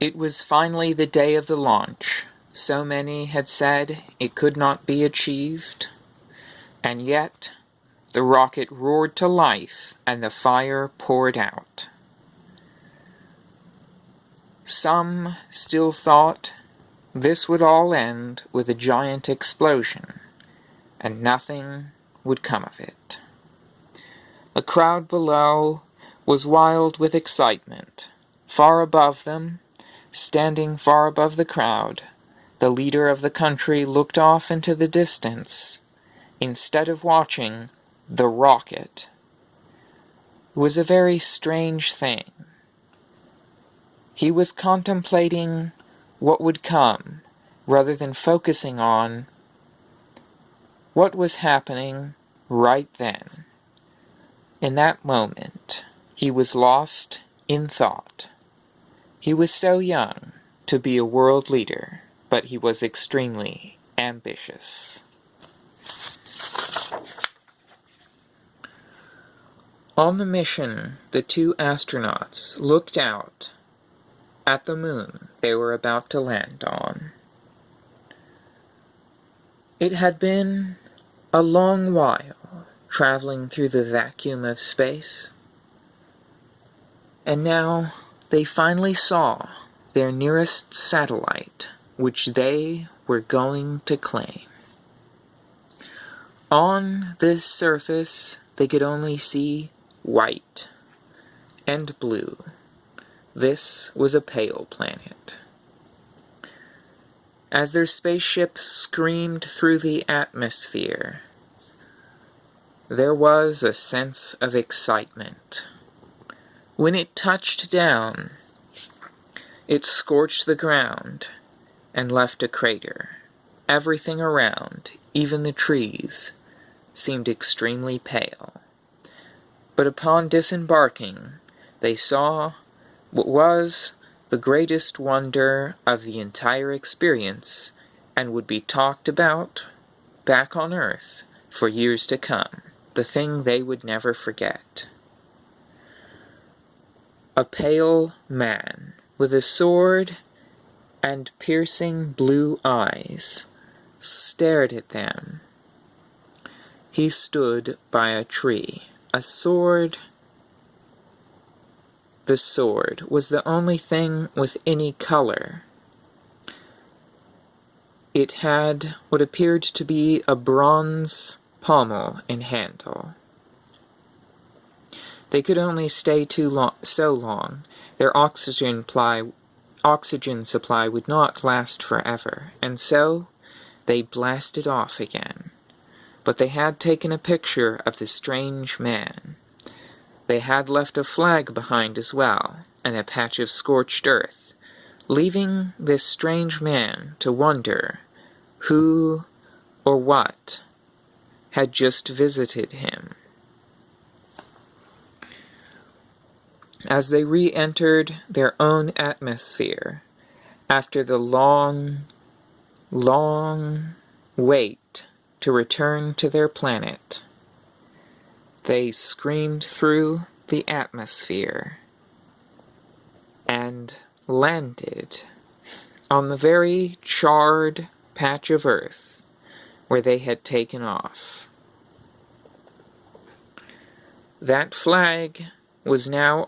It was finally the day of the launch. So many had said it could not be achieved, and yet the rocket roared to life and the fire poured out. Some still thought this would all end with a giant explosion, and nothing would come of it. The crowd below was wild with excitement. Far above them, standing far above the crowd, the leader of the country looked off into the distance instead of watching the rocket. It was a very strange thing. He was contemplating what would come rather than focusing on what was happening right then. In that moment, he was lost in thought. He was so young to be a world leader, but he was extremely ambitious. On the mission, the two astronauts looked out at the moon they were about to land on. It had been a long while traveling through the vacuum of space, and now they finally saw their nearest satellite, which they were going to claim. On this surface, they could only see white and blue. This was a pale planet. As their spaceship screamed through the atmosphere, there was a sense of excitement. When it touched down, it scorched the ground and left a crater. Everything around, even the trees, seemed extremely pale. But upon disembarking, they saw what was the greatest wonder of the entire experience and would be talked about back on Earth for years to come, the thing they would never forget. A pale man with a sword and piercing blue eyes stared at them. He stood by a tree. The sword was the only thing with any color. It had what appeared to be a bronze pommel and handle. They could only stay so long. Their oxygen supply would not last forever, and so they blasted off again. But they had taken a picture of the strange man. They had left a flag behind as well, and a patch of scorched earth, leaving this strange man to wonder who or what had just visited him. As they re-entered their own atmosphere, after the long, long wait to return to their planet, they screamed through the atmosphere and landed on the very charred patch of Earth where they had taken off. That flag was now